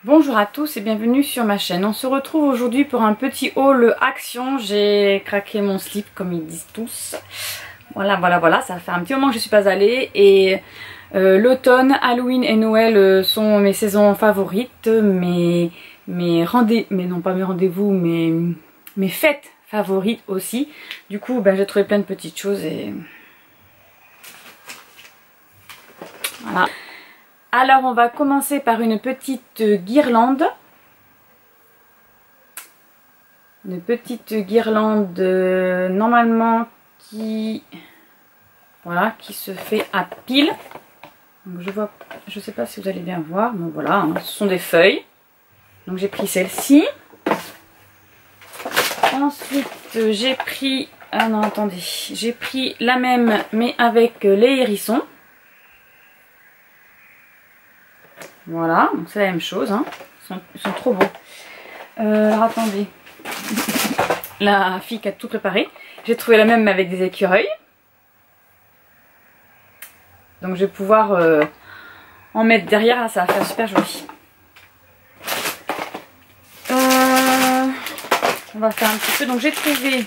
Bonjour à tous et bienvenue sur ma chaîne. On se retrouve aujourd'hui pour un petit haul action. J'ai craqué mon slip comme ils disent tous. Voilà, ça fait un petit moment que je ne suis pas allée et l'automne, Halloween et Noël sont mes saisons favorites, mes fêtes favorites aussi. Du coup, j'ai trouvé plein de petites choses et voilà. Alors on va commencer par une petite guirlande. Une petite guirlande normalement qui se fait à pile. Donc je sais pas si vous allez bien voir. Donc voilà, hein, ce sont des feuilles. Donc j'ai pris celle-ci. Ensuite j'ai pris j'ai pris la même mais avec les hérissons. Voilà, donc c'est la même chose, hein. Ils sont trop beaux. Alors attendez, la fille qui a tout préparé. J'ai trouvé la même avec des écureuils. Donc je vais pouvoir en mettre derrière, là ça va faire super joli. On va faire un petit peu. Donc j'ai trouvé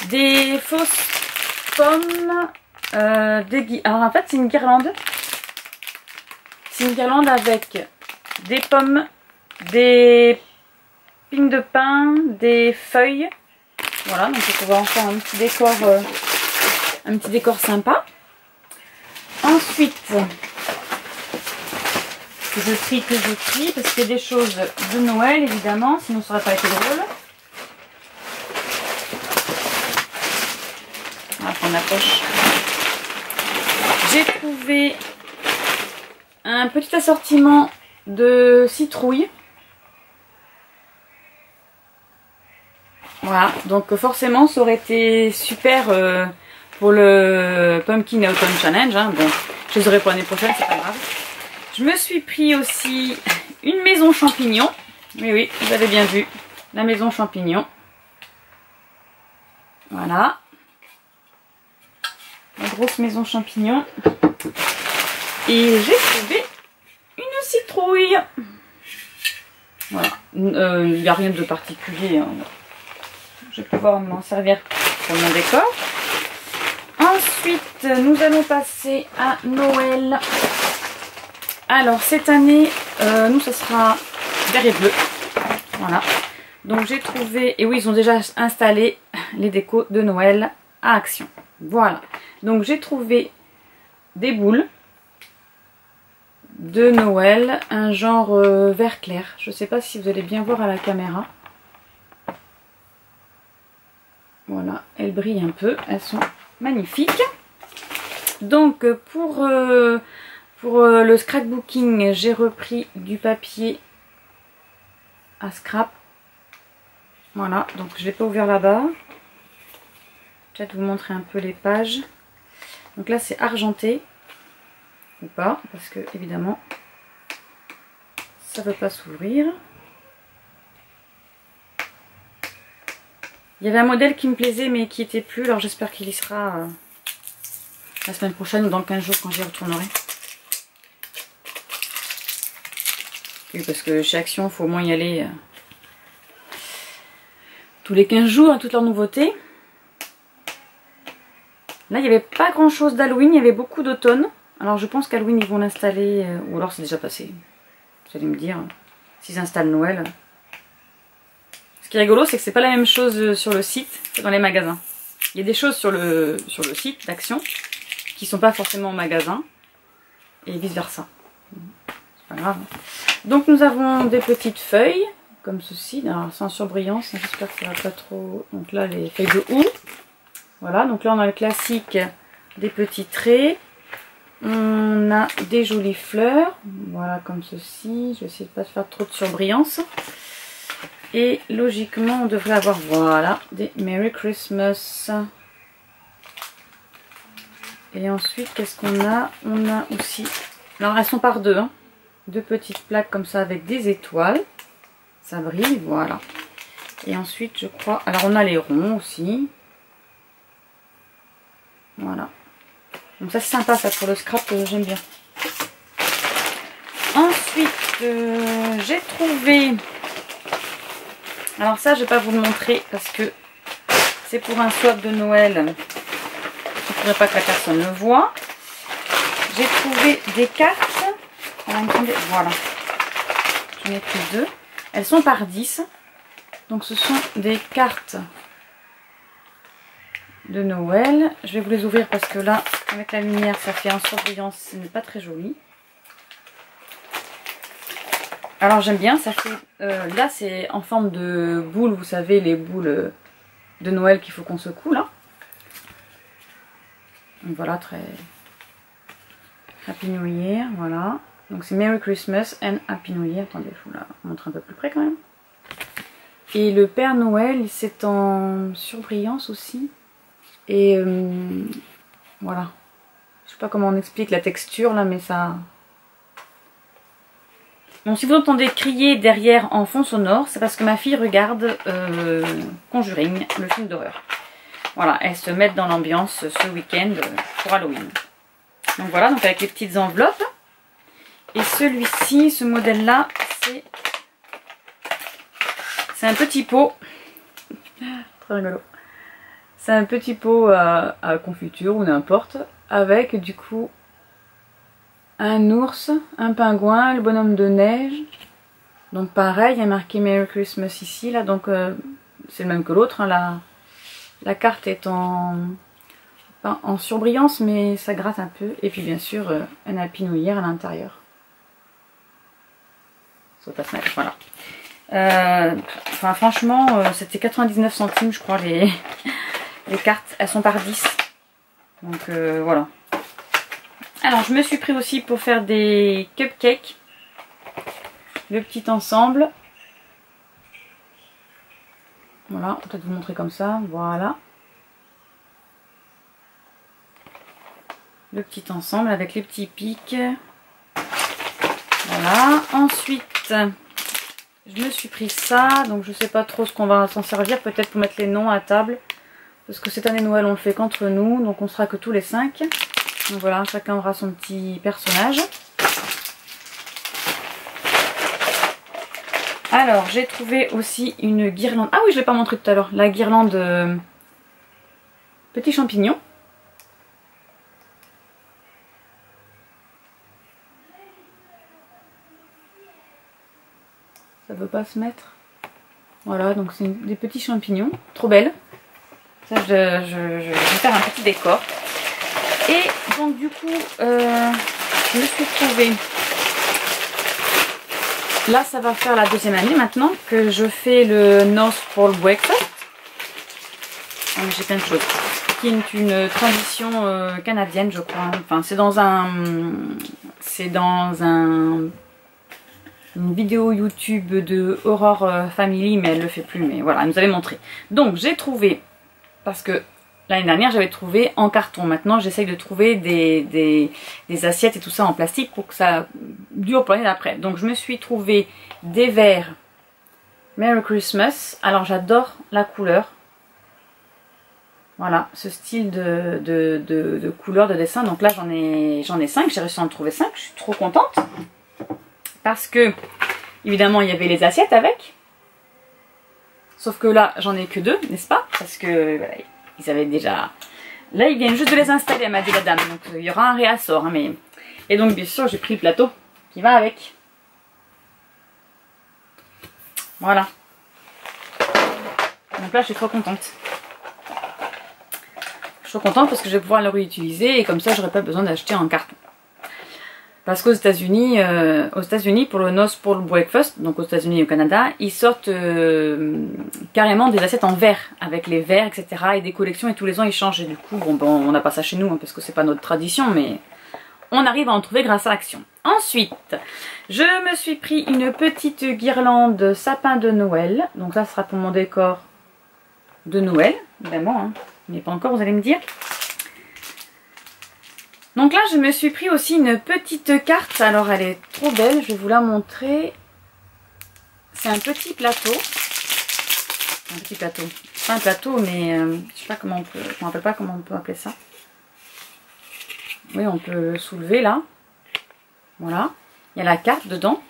des fausses pommes. Alors en fait c'est une guirlande. C'est une guirlande avec des pommes, des pignes de pin, des feuilles. Voilà, donc on va en faire un petit décor sympa. Ensuite, je trie parce qu'il y a des choses de Noël évidemment, sinon ça n'aurait pas été drôle. On va prendre la poche. J'ai trouvé un petit assortiment de citrouilles. Voilà, donc forcément ça aurait été super pour le Pumpkin Autumn Challenge, hein. Bon, je les aurai pour l'année prochaine, c'est pas grave. Je me suis pris aussi une maison champignon. Oui, vous avez bien vu, la maison champignon. Voilà. La grosse maison champignon. Et j'ai trouvé une citrouille. Voilà. Il n'y a rien de particulier, hein. Je vais pouvoir m'en servir pour mon décor. Ensuite, nous allons passer à Noël. Alors, cette année, nous, ce sera vert et bleu. Voilà. Donc, j'ai trouvé... Et oui, ils ont déjà installé les décos de Noël à Action. Voilà. Donc, j'ai trouvé des boules de Noël, un genre vert clair. Je ne sais pas si vous allez bien voir à la caméra. Voilà, elles brillent un peu, elles sont magnifiques. Donc pour le scrapbooking, j'ai repris du papier à scrap. Voilà, donc je ne l'ai pas ouvert là-bas. Je vais peut-être vous montrer un peu les pages. Donc là c'est argenté. Ou pas, parce que évidemment ça ne veut pas s'ouvrir. Il y avait un modèle qui me plaisait mais qui n'était plus, alors j'espère qu'il y sera la semaine prochaine ou dans 15 jours quand j'y retournerai. Oui, parce que chez Action il faut au moins y aller tous les 15 jours, toutes leurs nouveautés. Là il n'y avait pas grand chose d'Halloween, il y avait beaucoup d'automne. Alors je pense qu'Halloween ils vont l'installer, ou alors c'est déjà passé. Vous allez me dire, s'ils installent Noël. Ce qui est rigolo, c'est que c'est pas la même chose sur le site que dans les magasins. Il y a des choses sur le site d'Action qui sont pas forcément en magasin. Et vice versa. C'est pas grave. Donc nous avons des petites feuilles, comme ceci. Alors sans surbrillance, j'espère que ça va pas trop... Donc là les feuilles de houx. Voilà, donc là on a le classique des petits traits. On a des jolies fleurs, voilà comme ceci. Je vais essayer de ne pas faire trop de surbrillance. Et logiquement on devrait avoir, voilà, des Merry Christmas. Et ensuite qu'est-ce qu'on a? On a aussi, alors elles sont par deux, hein. Deux petites plaques comme ça avec des étoiles. Ça brille, voilà. Et ensuite je crois, alors on a les ronds aussi. Voilà. Donc ça c'est sympa ça pour le scrap, j'aime bien. Ensuite j'ai trouvé... Alors ça, je vais pas vous le montrer parce que c'est pour un swap de Noël. Je ne voudrais pas que la personne le voie. J'ai trouvé des cartes. Voilà. J'en ai pris 2. Elles sont par 10. Donc ce sont des cartes de Noël. Je vais vous les ouvrir parce que là, avec la lumière, ça fait un surbrillance. Ce n'est pas très joli. Alors j'aime bien, ça fait... là c'est en forme de boule, vous savez, les boules de Noël qu'il faut qu'on secoue là. Donc voilà, très... Happy New Year, voilà. Donc c'est Merry Christmas and Happy New Year. Attendez, il faut la montrer un peu plus près quand même. Et le Père Noël, c'est en surbrillance aussi. Et voilà. Je sais pas comment on explique la texture là, mais ça... Donc si vous entendez crier derrière en fond sonore, c'est parce que ma fille regarde Conjuring, le film d'horreur. Voilà, elle se met dans l'ambiance ce week-end pour Halloween. Donc voilà, donc avec les petites enveloppes. Et celui-ci, ce modèle-là, c'est un petit pot. Très rigolo. C'est un petit pot à confiture ou n'importe, avec du coup un ours, un pingouin, le bonhomme de neige. Donc pareil, il y a marqué Merry Christmas ici, là, donc c'est le même que l'autre. Hein, la carte est en surbrillance, mais ça gratte un peu. Et puis bien sûr, un Happy New Year à l'intérieur. Ça va pas se mettre, voilà. Enfin, franchement, c'était 99 centimes, je crois, les cartes. Elles sont par 10. Donc voilà. Alors, je me suis pris aussi pour faire des cupcakes. Le petit ensemble. Voilà, on va peut-être vous montrer comme ça. Voilà. Le petit ensemble avec les petits pics. Voilà. Ensuite, je me suis pris ça. Donc, je sais pas trop ce qu'on va s'en servir. Peut-être pour mettre les noms à table. Parce que cette année Noël, on le fait qu'entre nous. Donc, on sera que tous les 5. Donc voilà, chacun aura son petit personnage. Alors, j'ai trouvé aussi une guirlande. Ah oui, je ne l'ai pas montré tout à l'heure. La guirlande petits champignons. Ça ne veut pas se mettre. Voilà, donc c'est des petits champignons. Trop belle. Ça, je vais faire un petit décor. Et donc du coup, je me suis trouvée, là ça va faire la 2e année maintenant que je fais le North Pole Breakfast. J'ai plein de choses. Qui est une tradition canadienne je crois. Enfin c'est dans une vidéo YouTube de Horror Family, mais elle le fait plus, mais voilà, elle nous avait montré. Donc j'ai trouvé, parce que l'année dernière, j'avais trouvé en carton. Maintenant, j'essaye de trouver des assiettes et tout ça en plastique pour que ça dure pour l'année d'après. Donc, je me suis trouvé des verres Merry Christmas. Alors, j'adore la couleur. Voilà, ce style de couleur, de dessin. Donc là, j'en ai 5. J'ai réussi à en trouver 5. Je suis trop contente. Parce que, évidemment, il y avait les assiettes avec. Sauf que là, j'en ai que 2, n'est-ce pas? Parce que... Voilà, ils avaient déjà... Là, ils viennent juste de les installer, elle m'a dit la dame. Donc, il y aura un réassort. Hein, mais... Et donc, bien sûr, j'ai pris le plateau qui va avec. Voilà. Donc là, je suis trop contente. Je suis trop contente parce que je vais pouvoir le réutiliser. Et comme ça, j'aurai pas besoin d'acheter en carton. Parce qu'aux États-Unis, pour le North Pole Breakfast, donc aux États-Unis et au Canada, ils sortent carrément des assiettes en verre, avec les verres, etc. et des collections, et tous les ans ils changent. Et du coup, bon, on n'a pas ça chez nous, hein, parce que c'est pas notre tradition, mais on arrive à en trouver grâce à Action. Ensuite, je me suis pris une petite guirlande sapin de Noël. Donc ça sera pour mon décor de Noël, évidemment, hein. Mais pas encore, vous allez me dire. Donc là, je me suis pris aussi une petite carte. Alors, elle est trop belle. Je vais vous la montrer. C'est un petit plateau. Un petit plateau. Pas un plateau, mais je sais pas comment on peut... Je me rappelle pas comment on peut appeler ça. Oui, on peut le soulever là. Voilà. Il y a la carte dedans.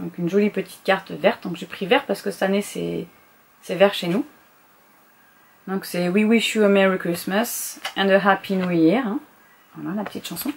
Donc une jolie petite carte verte. Donc j'ai pris vert parce que cette année c'est vert chez nous. Donc c'est We Wish You a Merry Christmas and a Happy New Year. Hein. Voilà la petite chanson.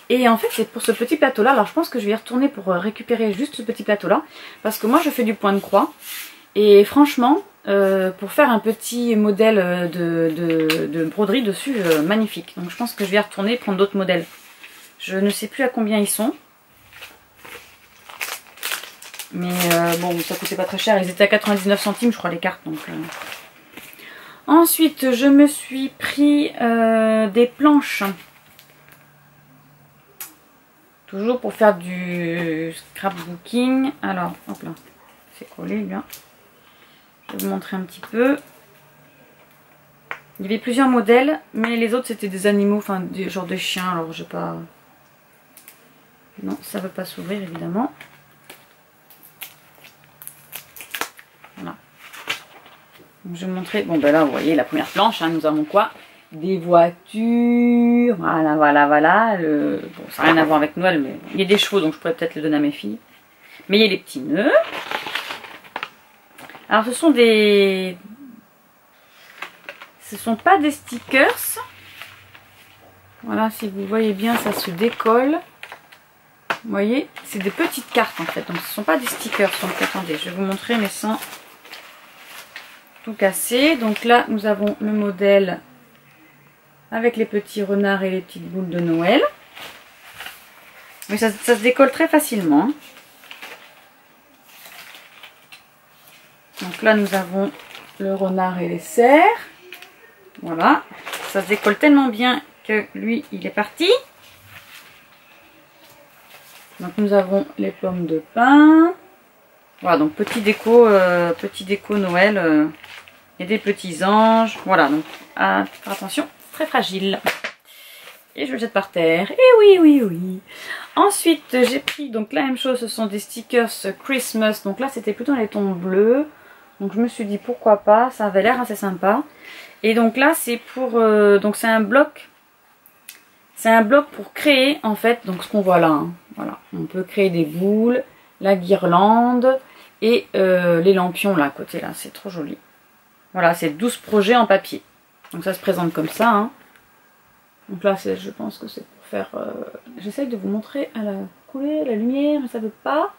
Et en fait c'est pour ce petit plateau là. Alors je pense que je vais y retourner pour récupérer juste ce petit plateau là. Parce que moi je fais du point de croix. Et franchement, pour faire un petit modèle de broderie dessus, magnifique. Donc je pense que je vais y retourner et prendre d'autres modèles. Je ne sais plus à combien ils sont. Mais bon, ça coûtait pas très cher. Ils étaient à 99 centimes, je crois, les cartes. Donc, Ensuite, je me suis pris des planches. Toujours pour faire du scrapbooking. Alors, hop là, c'est collé là. Je vais vous montrer un petit peu. Il y avait plusieurs modèles, mais les autres c'était des animaux, enfin des genres de chiens. Alors j'ai pas... Non, ça ne veut pas s'ouvrir évidemment. Voilà. Donc, je vais vous montrer. Bon ben là vous voyez la première planche, hein, nous avons quoi? Des voitures. Voilà, voilà, voilà. Bon, ça n'a rien à voir avec Noël, mais il y a des chevaux, donc je pourrais peut-être les donner à mes filles. Mais il y a les petits nœuds. Alors ce sont des... Ce sont pas des stickers. Voilà, si vous voyez bien, ça se décolle. Vous voyez, c'est des petites cartes en fait. Donc ce ne sont pas des stickers. Donc attendez, je vais vous montrer mais sans tout casser. Donc là, nous avons le modèle avec les petits renards et les petites boules de Noël. Mais ça se décolle très facilement. Hein. Donc là, nous avons le renard et les cerfs. Voilà. Ça se décolle tellement bien que lui, il est parti. Donc nous avons les pommes de pin. Voilà, donc petit déco Noël. Il y a des petits anges. Voilà, donc à faire attention, c'est très fragile. Et je le jette par terre. Et oui, oui, oui. Ensuite, j'ai pris donc la même chose, ce sont des stickers Christmas. Donc là, c'était plutôt les tons bleus. Donc je me suis dit pourquoi pas, ça avait l'air assez sympa. Et donc là c'est pour, donc c'est un bloc pour créer en fait, donc ce qu'on voit là. Hein. Voilà, on peut créer des boules, la guirlande et les lampions là à côté là, c'est trop joli. Voilà, c'est 12 projets en papier. Donc ça se présente comme ça. Hein. Donc là je pense que c'est pour faire, j'essaye de vous montrer à la couleur, la lumière, mais ça veut pas.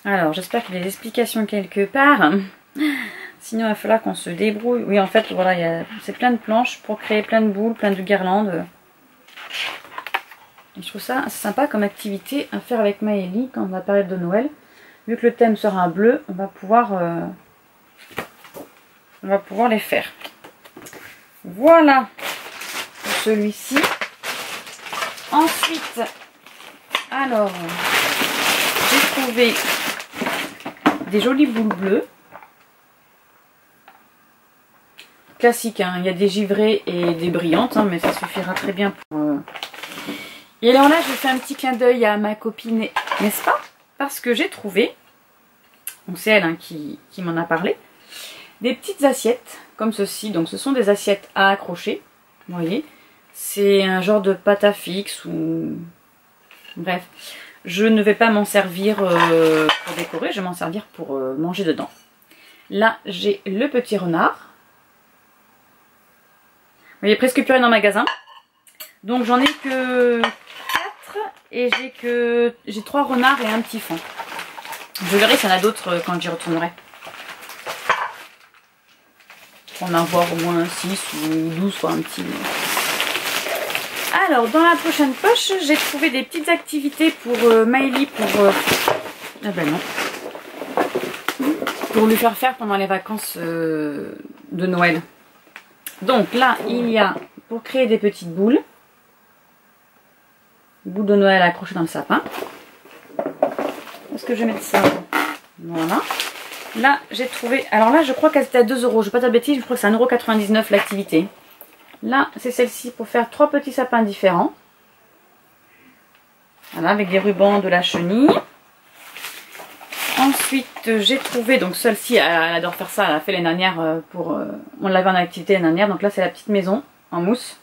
Alors, j'espère qu'il y a des explications quelque part. Sinon, il va falloir qu'on se débrouille. Oui, en fait, voilà, c'est plein de planches pour créer plein de boules, plein de guirlandes. Et je trouve ça assez sympa comme activité à faire avec Maëlie quand on va période de Noël. Vu que le thème sera bleu, on va pouvoir les faire. Voilà pour celui-ci. Ensuite, alors, j'ai trouvé des jolies boules bleues. Classique, hein. Il y a des givrées et des brillantes, hein, mais ça suffira très bien pour... Et alors là, je fais un petit clin d'œil à ma copine, n'est-ce pas? Parce que j'ai trouvé, donc c'est elle hein, qui m'en a parlé, des petites assiettes comme ceci. Donc ce sont des assiettes à accrocher, vous voyez. C'est un genre de pâte à fixe ou... Bref. Je ne vais pas m'en servir pour décorer, je vais m'en servir pour manger dedans. Là, j'ai le petit renard. Vous voyez, presque plus rien en magasin. Donc j'en ai que 4 et j'ai 3 renards et un petit fond. Je verrai s'il y en a d'autres quand j'y retournerai. On en avoir au moins 6 ou 12 quoi, un petit... Alors, dans la prochaine poche, j'ai trouvé des petites activités pour Maëlie ah ben non. Pour lui faire pendant les vacances de Noël. Donc là, il y a pour créer des petites boules. Boules de Noël accrochées dans le sapin. Est-ce que je vais mettre ça? Voilà. Là, j'ai trouvé... Alors là, je crois qu'elle était à 2 €. Je ne vais pas dire de bêtises, je crois que c'est 1,99 € l'activité. Là, c'est celle-ci pour faire 3 petits sapins différents. Voilà, avec des rubans de la chenille. Ensuite, j'ai trouvé, donc celle-ci, elle adore faire ça, elle a fait l'année dernière pour... on l'avait en activité l'année dernière, donc là c'est la petite maison en mousse.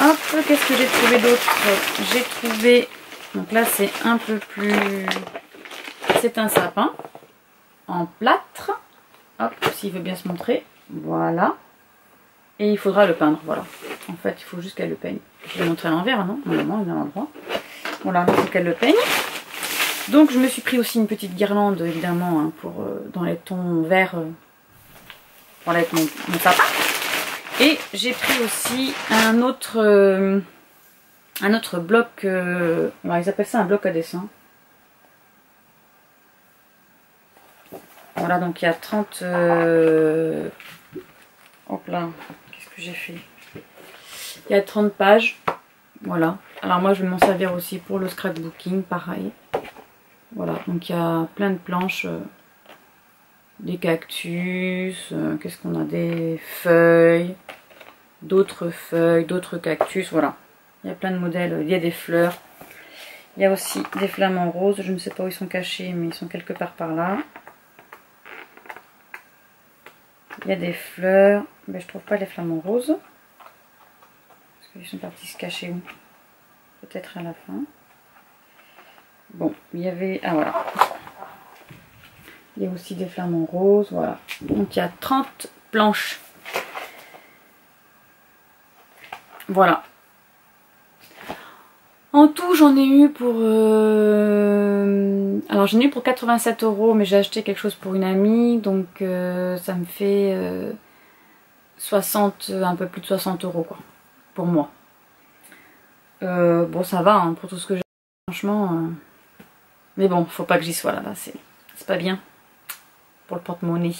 Hop, qu'est-ce que j'ai trouvé d'autre? J'ai trouvé, donc là c'est un peu plus, c'est un sapin en plâtre. Hop, s'il veut bien se montrer, voilà. Et il faudra le peindre, voilà. En fait, il faut juste qu'elle le peigne. Je vais montrer à l'envers, non? Normalement, il est à l'endroit. Voilà, il faut qu'elle le peigne. Donc, je me suis pris aussi une petite guirlande, évidemment, hein, pour, dans les tons verts, pour aller avec mon sapin. Et j'ai pris aussi un autre bloc, alors ils appellent ça un bloc à dessin. Voilà, donc il y a 30... hop là, qu'est-ce que j'ai fait? Il y a 30 pages. Voilà. Alors moi je vais m'en servir aussi pour le scrapbooking, pareil. Voilà, donc il y a plein de planches. Des cactus, qu'est-ce qu'on a? Des feuilles, d'autres cactus, voilà. Il y a plein de modèles, il y a des fleurs. Il y a aussi des flamants roses, je ne sais pas où ils sont cachés, mais ils sont quelque part par là. Il y a des fleurs, mais je trouve pas les flamants roses. Parce qu'ils sont partis se cacher où? Peut-être à la fin. Bon, il y avait... Ah voilà. Il y a aussi des flamants roses, voilà. Donc il y a 30 planches. Voilà. En tout, j'en ai eu pour... Alors j'en ai eu pour 87 €, mais j'ai acheté quelque chose pour une amie. Donc ça me fait 60, un peu plus de 60 € quoi, pour moi. Bon, ça va hein, pour tout ce que j'ai. Franchement... Mais bon, faut pas que j'y sois là-bas. C'est pas bien pour le porte-monnaie.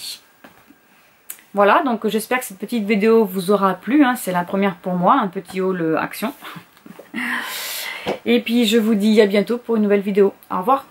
Voilà, donc j'espère que cette petite vidéo vous aura plu. Hein. C'est la première pour moi, un petit haul action. Et puis je vous dis à bientôt pour une nouvelle vidéo. Au revoir.